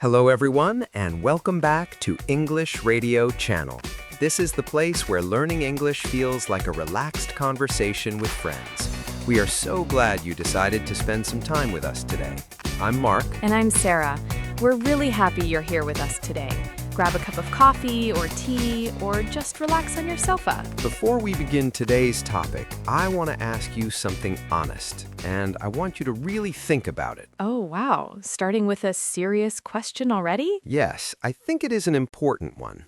Hello everyone, and welcome back to English Radio Channel. This is the place where learning English feels like a relaxed conversation with friends. We are so glad you decided to spend some time with us today. I'm Mark. And I'm Sarah. We're really happy you're here with us today. Grab a cup of coffee or tea, or just relax on your sofa. Before we begin today's topic, I want to ask you something honest, and I want you to really think about it. Oh, wow. Starting with a serious question already? Yes, I think it is an important one.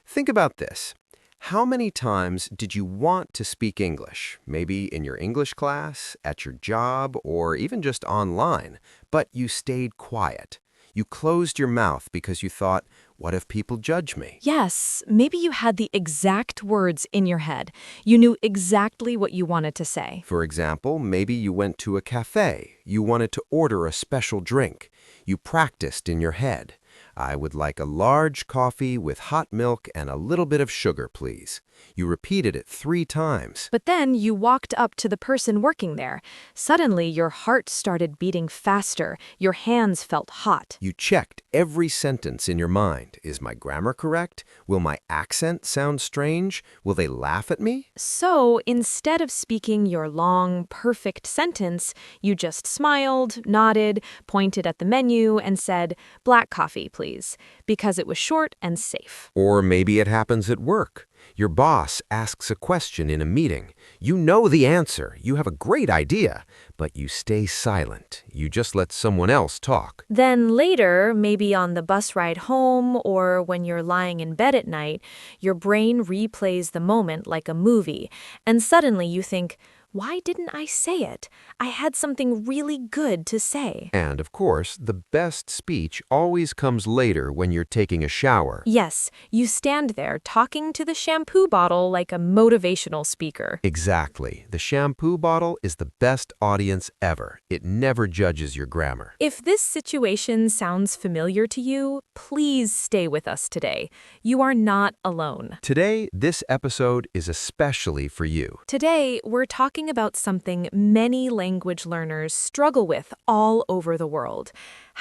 Think about this. How many times did you want to speak English? Maybe in your English class, at your job, or even just online, but you stayed quiet. You closed your mouth because you thought, what if people judge me? Yes, maybe you had the exact words in your head. You knew exactly what you wanted to say. For example, maybe you went to a cafe. You wanted to order a special drink. You practiced in your head. I would like a large coffee with hot milk and a little bit of sugar, please. You repeated it 3 times. But then you walked up to the person working there. Suddenly, your heart started beating faster. Your hands felt hot. You checked every sentence in your mind. Is my grammar correct? Will my accent sound strange? Will they laugh at me? So, instead of speaking your long, perfect sentence, you just smiled, nodded, pointed at the menu, and said, "Black coffee, please," because it was short and safe. Or maybe it happens at work. Your boss asks a question in a meeting. You know the answer. You have a great idea, but you stay silent. You just let someone else talk. Then later, maybe on the bus ride home or when you're lying in bed at night, your brain replays the moment like a movie, and suddenly you think, why didn't I say it? I had something really good to say. And, of course, the best speech always comes later when you're taking a shower. Yes, you stand there talking to the shampoo bottle like a motivational speaker. Exactly. The shampoo bottle is the best audience ever. It never judges your grammar. If this situation sounds familiar to you, please stay with us today. You are not alone. Today, this episode is especially for you. Today, we're talking about something many language learners struggle with all over the world: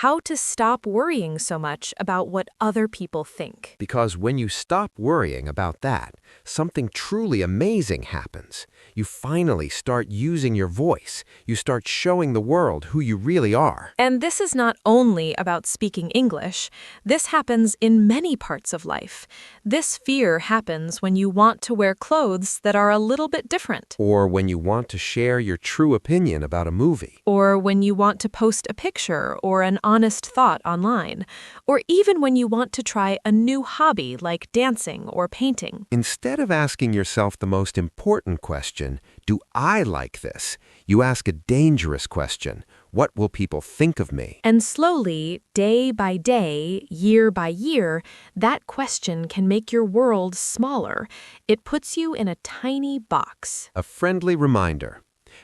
how to stop worrying so much about what other people think. Because when you stop worrying about that, something truly amazing happens. You finally start using your voice. You start showing the world who you really are. And this is not only about speaking English. This happens in many parts of life. This fear happens when you want to wear clothes that are a little bit different. Or when you want to share your true opinion about a movie. Or when you want to post a picture or an honest thought online. Or even when you want to try a new hobby like dancing or painting. Instead of asking yourself the most important question, do I like this? You ask a dangerous question. What will people think of me? And slowly, day by day, year by year, that question can make your world smaller. It puts you in a tiny box. A friendly reminder.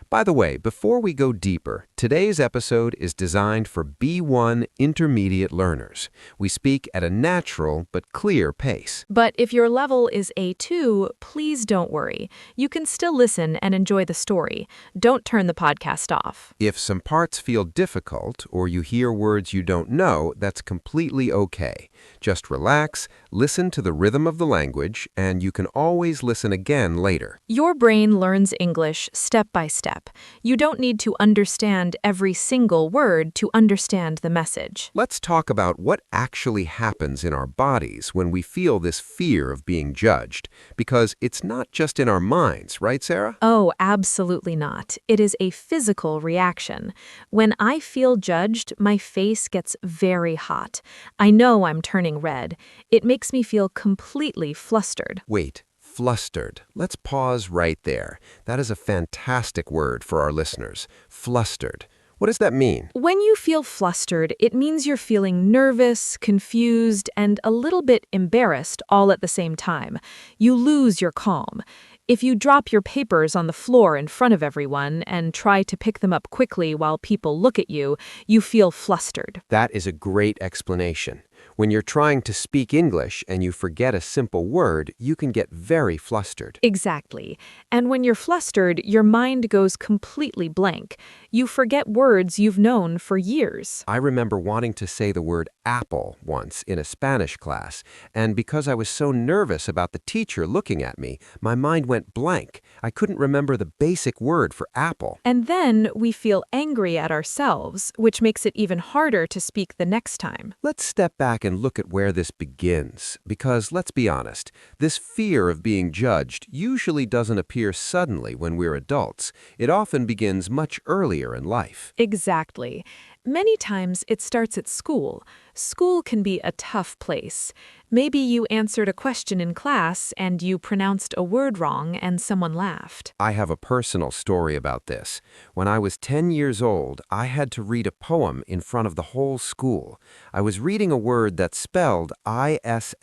By the way, before we go deeper, today's episode is designed for B1 intermediate learners. We speak at a natural but clear pace. But if your level is A2, please don't worry. You can still listen and enjoy the story. Don't turn the podcast off. If some parts feel difficult or you hear words you don't know, that's completely okay. Just relax, listen to the rhythm of the language, and you can always listen again later. Your brain learns English step by step. You don't need to understand every single word to understand the message. Let's talk about what actually happens in our bodies when we feel this fear of being judged, because it's not just in our minds, right, Sarah? Oh, absolutely not. It is a physical reaction. When I feel judged, my face gets very hot. I know I'm turning red. It makes me feel completely flustered. Wait. Flustered. Let's pause right there. That is a fantastic word for our listeners. Flustered. What does that mean? When you feel flustered, it means you're feeling nervous, confused, and a little bit embarrassed all at the same time. You lose your calm. If you drop your papers on the floor in front of everyone and try to pick them up quickly while people look at you, you feel flustered. That is a great explanation. When you're trying to speak English and you forget a simple word, you can get very flustered. Exactly. And when you're flustered, your mind goes completely blank. You forget words you've known for years. I remember wanting to say the word apple once in a Spanish class, and because I was so nervous about the teacher looking at me, my mind went blank. I couldn't remember the basic word for apple. And then we feel angry at ourselves, which makes it even harder to speak the next time. Let's step back and look at where this begins, because let's be honest, this fear of being judged usually doesn't appear suddenly when we're adults. It often begins much earlier in life. Exactly. Many times it starts at school. School can be a tough place. Maybe you answered a question in class and you pronounced a word wrong and someone laughed. I have a personal story about this. When I was 10 years old, I had to read a poem in front of the whole school. I was reading a word that spelled I-S-L-A-N-D.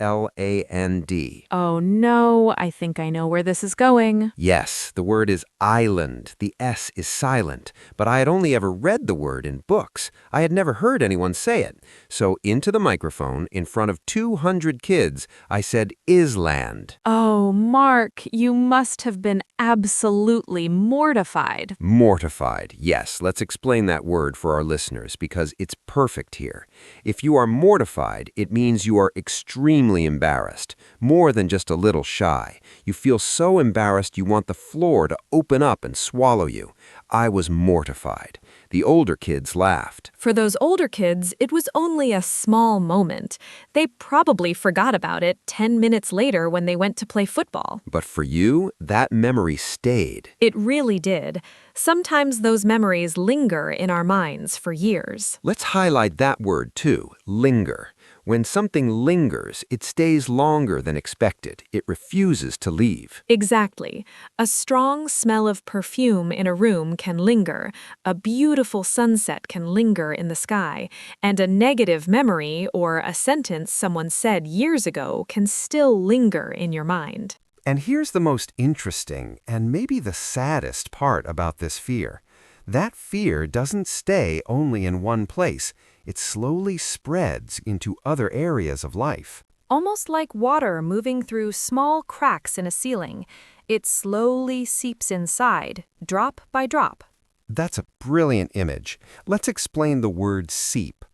Oh no, I think I know where this is going. Yes, the word is island. The S is silent, but I had only ever read the word in books. I had never heard anyone say it. So into the microphone, in front of 200 kids, I said island. Oh, Mark, you must have been absolutely mortified. Mortified. Yes, let's explain that word for our listeners because it's perfect here. If you are mortified, it means you are extremely embarrassed, more than just a little shy. You feel so embarrassed you want the floor to open up and swallow you. I was mortified. The older kids laughed. For those older kids, it was only a small moment. They probably forgot about it 10 minutes later when they went to play football. But for you, that memory stayed. It really did. Sometimes those memories linger in our minds for years. Let's highlight that word too, linger. When something lingers, it stays longer than expected. It refuses to leave. Exactly. A strong smell of perfume in a room can linger, a beautiful sunset can linger in the sky, and a negative memory or a sentence someone said years ago can still linger in your mind. And here's the most interesting and maybe the saddest part about this fear. That fear doesn't stay only in one place. It slowly spreads into other areas of life. Almost like water moving through small cracks in a ceiling, it slowly seeps inside, drop by drop. That's a brilliant image. Let's explain the word seep.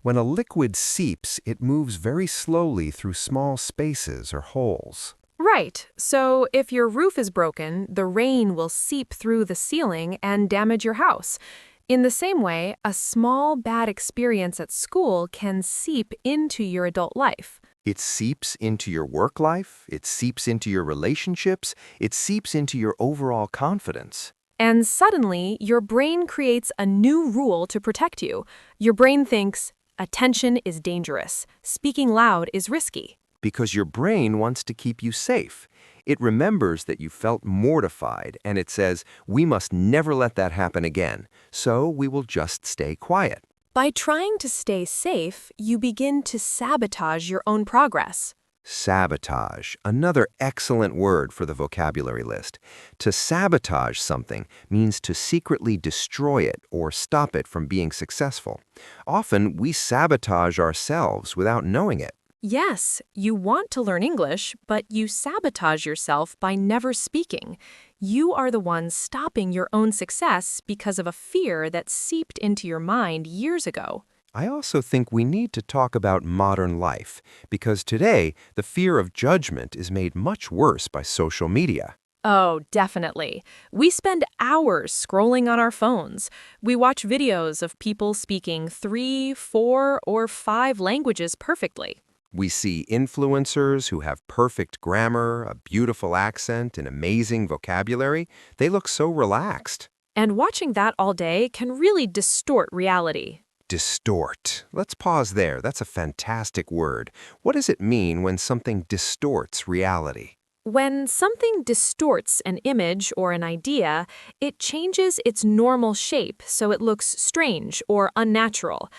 When a liquid seeps, it moves very slowly through small spaces or holes. Right, so if your roof is broken, the rain will seep through the ceiling and damage your house. In the same way, a small bad experience at school can seep into your adult life. It seeps into your work life, it seeps into your relationships, it seeps into your overall confidence. And suddenly, your brain creates a new rule to protect you. Your brain thinks, attention is dangerous, speaking loud is risky. Because your brain wants to keep you safe. It remembers that you felt mortified, and it says, we must never let that happen again, so we will just stay quiet. By trying to stay safe, you begin to sabotage your own progress. Sabotage, another excellent word for the vocabulary list. To sabotage something means to secretly destroy it or stop it from being successful. Often, we sabotage ourselves without knowing it. Yes, you want to learn English, but you sabotage yourself by never speaking. You are the one stopping your own success because of a fear that seeped into your mind years ago. I also think we need to talk about modern life, because today, the fear of judgment is made much worse by social media. Oh, definitely. We spend hours scrolling on our phones. We watch videos of people speaking 3, 4, or 5 languages perfectly. We see influencers who have perfect grammar, a beautiful accent, and amazing vocabulary. They look so relaxed. And watching that all day can really distort reality. Distort. Let's pause there. That's a fantastic word. What does it mean when something distorts reality? When something distorts an image or an idea, it changes its normal shape so it looks strange or unnatural.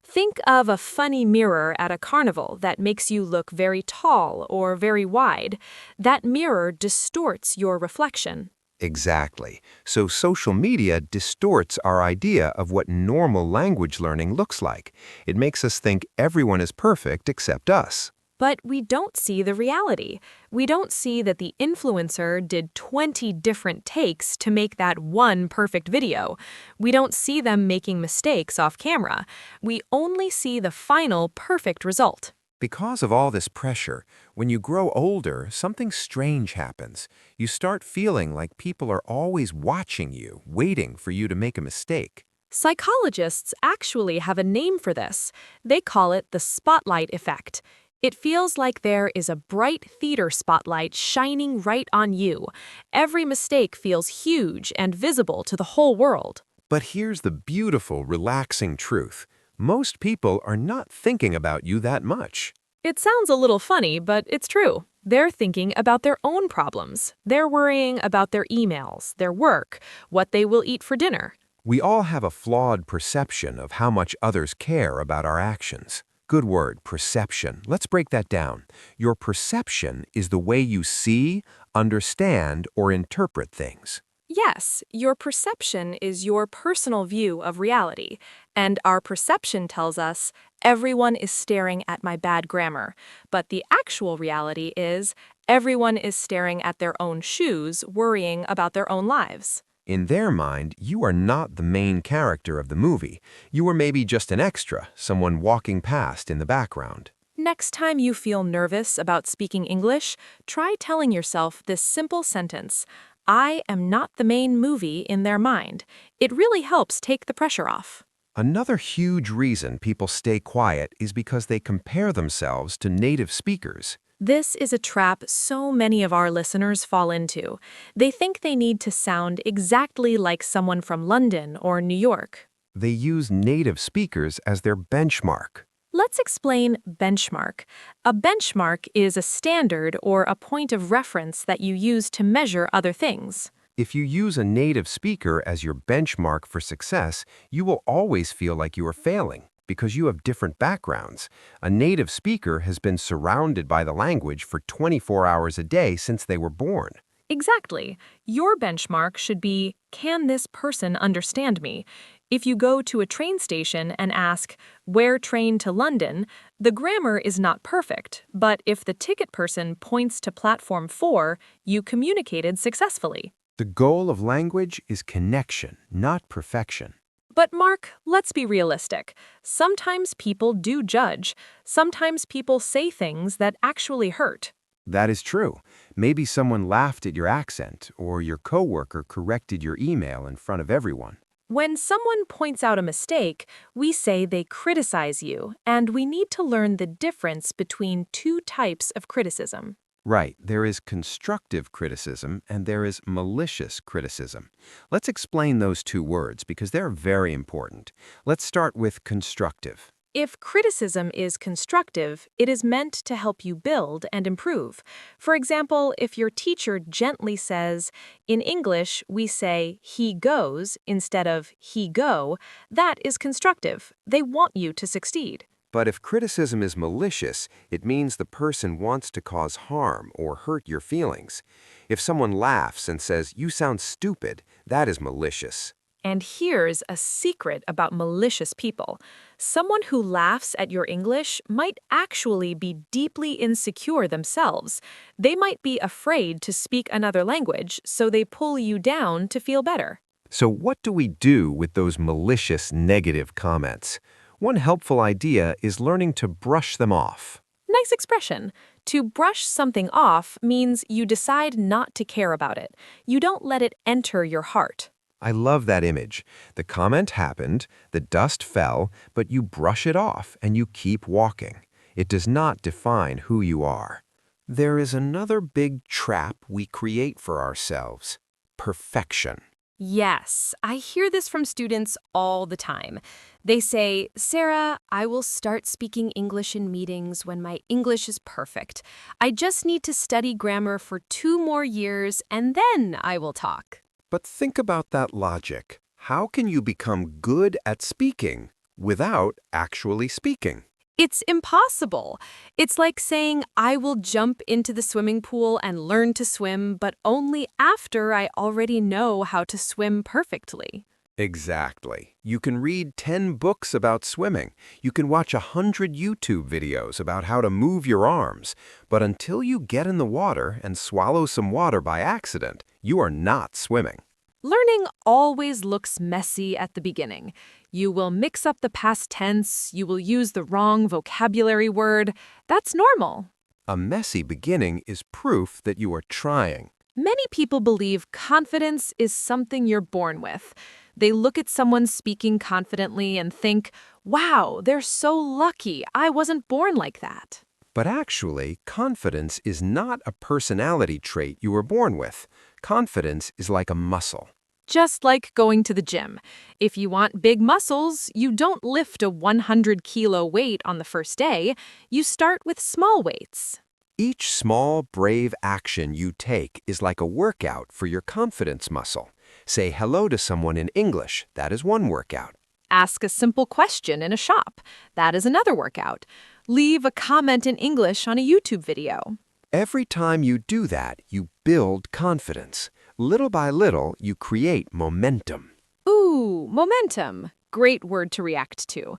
Think of a funny mirror at a carnival that makes you look very tall or very wide. That mirror distorts your reflection. Exactly. So social media distorts our idea of what normal language learning looks like. It makes us think everyone is perfect except us. But we don't see the reality. We don't see that the influencer did 20 different takes to make that one perfect video. We don't see them making mistakes off camera. We only see the final perfect result. Because of all this pressure, when you grow older, something strange happens. You start feeling like people are always watching you, waiting for you to make a mistake. Psychologists actually have a name for this. They call it the spotlight effect. It feels like there is a bright theater spotlight shining right on you. Every mistake feels huge and visible to the whole world. But here's the beautiful, relaxing truth. Most people are not thinking about you that much. It sounds a little funny, but it's true. They're thinking about their own problems. They're worrying about their emails, their work, what they will eat for dinner. We all have a flawed perception of how much others care about our actions. Good word, perception. Let's break that down. Your perception is the way you see, understand, or interpret things. Yes, your perception is your personal view of reality, and our perception tells us everyone is staring at my bad grammar, but the actual reality is everyone is staring at their own shoes, worrying about their own lives. In their mind, you are not the main character of the movie. You are maybe just an extra, someone walking past in the background. Next time you feel nervous about speaking English, try telling yourself this simple sentence: I am not the main movie in their mind. It really helps take the pressure off. Another huge reason people stay quiet is because they compare themselves to native speakers. This is a trap so many of our listeners fall into. They think they need to sound exactly like someone from London or New York. They use native speakers as their benchmark. Let's explain benchmark. A benchmark is a standard or a point of reference that you use to measure other things. If you use a native speaker as your benchmark for success, you will always feel like you are failing because you have different backgrounds. A native speaker has been surrounded by the language for 24 hours a day since they were born. Exactly. Your benchmark should be, can this person understand me? If you go to a train station and ask, where train to London, the grammar is not perfect, but if the ticket person points to platform 4, you communicated successfully. The goal of language is connection, not perfection. But Mark, let's be realistic. Sometimes people do judge. Sometimes people say things that actually hurt. That is true. Maybe someone laughed at your accent, or your coworker corrected your email in front of everyone. When someone points out a mistake, we say they criticize you, and we need to learn the difference between two types of criticism. Right, there is constructive criticism and there is malicious criticism. Let's explain those two words because they're very important. Let's start with constructive. If criticism is constructive, it is meant to help you build and improve. For example, if your teacher gently says, in English, we say he goes instead of he go, that is constructive. They want you to succeed. But if criticism is malicious, it means the person wants to cause harm or hurt your feelings. If someone laughs and says, you sound stupid, that is malicious. And here's a secret about malicious people. Someone who laughs at your English might actually be deeply insecure themselves. They might be afraid to speak another language, so they pull you down to feel better. So what do we do with those malicious negative comments? One helpful idea is learning to brush them off. Nice expression. To brush something off means you decide not to care about it. You don't let it enter your heart. I love that image. The comment happened, the dust fell, but you brush it off and you keep walking. It does not define who you are. There is another big trap we create for ourselves: perfection. Yes, I hear this from students all the time. They say, Sarah, I will start speaking English in meetings when my English is perfect. I just need to study grammar for 2 more years and then I will talk. But think about that logic. How can you become good at speaking without actually speaking? It's impossible. It's like saying, I will jump into the swimming pool and learn to swim, but only after I already know how to swim perfectly. Exactly. You can read 10 books about swimming. You can watch 100 YouTube videos about how to move your arms. But until you get in the water and swallow some water by accident, you are not swimming. Learning always looks messy at the beginning. You will mix up the past tense, you will use the wrong vocabulary word. That's normal. A messy beginning is proof that you are trying. Many people believe confidence is something you're born with. They look at someone speaking confidently and think, wow, they're so lucky. I wasn't born like that. But actually, confidence is not a personality trait you were born with. Confidence is like a muscle. Just like going to the gym. If you want big muscles, you don't lift a 100-kilo weight on the first day. You start with small weights. Each small, brave action you take is like a workout for your confidence muscle. Say hello to someone in English. That is one workout. Ask a simple question in a shop. That is another workout. Leave a comment in English on a YouTube video. Every time you do that, you build confidence. Little by little, you create momentum. Ooh, momentum. Great word to react to.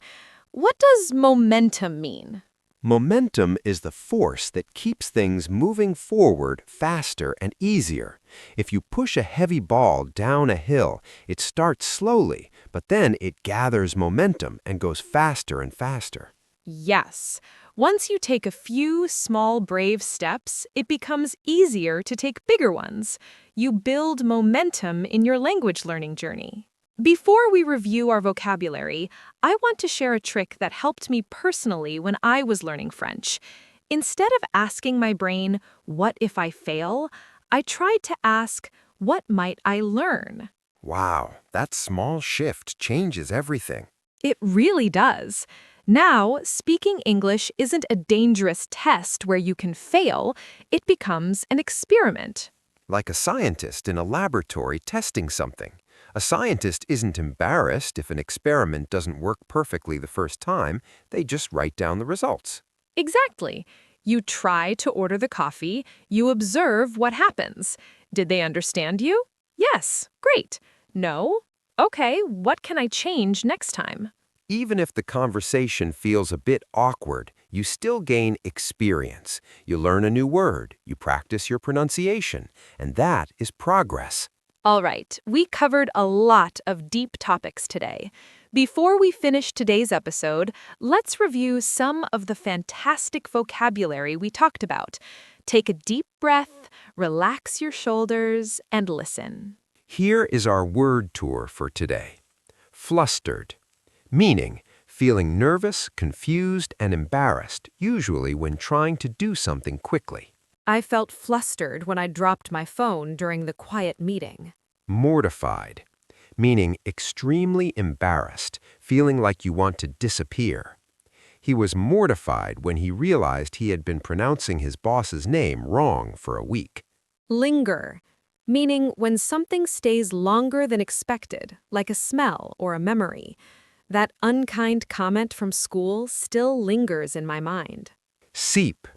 What does momentum mean? Momentum is the force that keeps things moving forward faster and easier. If you push a heavy ball down a hill, it starts slowly, but then it gathers momentum and goes faster and faster. Yes. Once you take a few small, brave steps, it becomes easier to take bigger ones. You build momentum in your language learning journey. Before we review our vocabulary, I want to share a trick that helped me personally when I was learning French. Instead of asking my brain, what if I fail? I tried to ask, what might I learn? Wow, that small shift changes everything. It really does. Now, speaking English isn't a dangerous test where you can fail. It becomes an experiment. Like a scientist in a laboratory testing something. A scientist isn't embarrassed if an experiment doesn't work perfectly the first time. They just write down the results. Exactly. You try to order the coffee. You observe what happens. Did they understand you? Yes. Great. No? Okay, what can I change next time? Even if the conversation feels a bit awkward, you still gain experience. You learn a new word, you practice your pronunciation, and that is progress. All right, we covered a lot of deep topics today. Before we finish today's episode, let's review some of the fantastic vocabulary we talked about. Take a deep breath, relax your shoulders, and listen. Here is our word tour for today. Flustered, meaning feeling nervous, confused, and embarrassed, usually when trying to do something quickly. I felt flustered when I dropped my phone during the quiet meeting. Mortified, meaning extremely embarrassed, feeling like you want to disappear. He was mortified when he realized he had been pronouncing his boss's name wrong for a week. Linger, meaning when something stays longer than expected, like a smell or a memory. That unkind comment from school still lingers in my mind. Seep,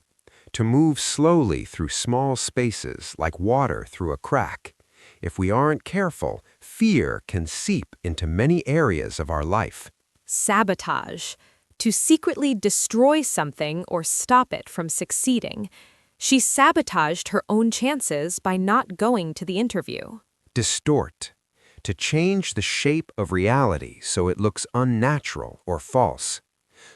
to move slowly through small spaces like water through a crack. If we aren't careful, fear can seep into many areas of our life. Sabotage, to secretly destroy something or stop it from succeeding. She sabotaged her own chances by not going to the interview. Distort, to change the shape of reality so it looks unnatural or false.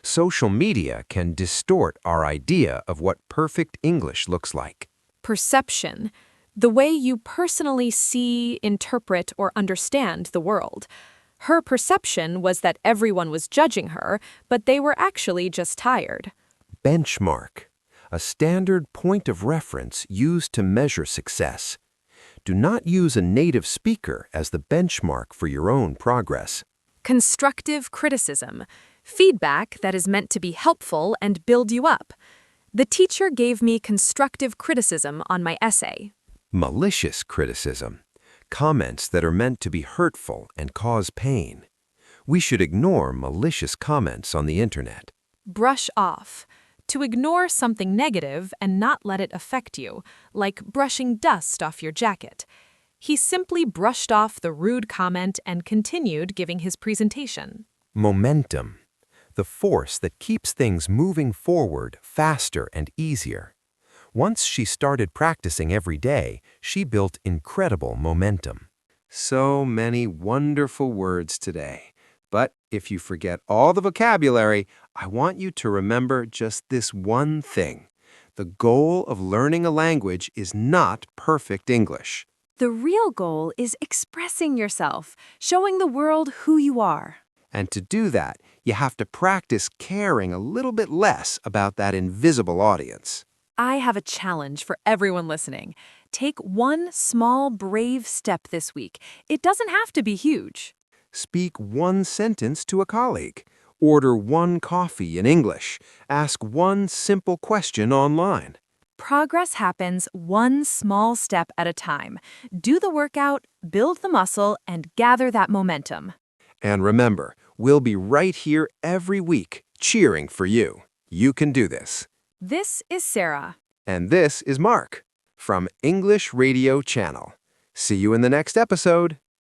Social media can distort our idea of what perfect English looks like. Perception, the way you personally see, interpret, or understand the world. Her perception was that everyone was judging her, but they were actually just tired. Benchmark, a standard point of reference used to measure success. Do not use a native speaker as the benchmark for your own progress. Constructive criticism, feedback that is meant to be helpful and build you up. The teacher gave me constructive criticism on my essay. Malicious criticism, comments that are meant to be hurtful and cause pain. We should ignore malicious comments on the internet. Brush off. To ignore something negative and not let it affect you, like brushing dust off your jacket. He simply brushed off the rude comment and continued giving his presentation. Momentum, the force that keeps things moving forward faster and easier. Once she started practicing every day, she built incredible momentum. So many wonderful words today. But if you forget all the vocabulary, I want you to remember just this one thing. The goal of learning a language is not perfect English. The real goal is expressing yourself, showing the world who you are. And to do that, you have to practice caring a little bit less about that invisible audience. I have a challenge for everyone listening. Take one small, brave step this week. It doesn't have to be huge. Speak one sentence to a colleague. Order one coffee in English. Ask one simple question online. Progress happens one small step at a time. Do the workout, build the muscle, and gather that momentum. And remember, we'll be right here every week, cheering for you. You can do this. This is Sarah. And this is Mark from English Radio Channel. See you in the next episode.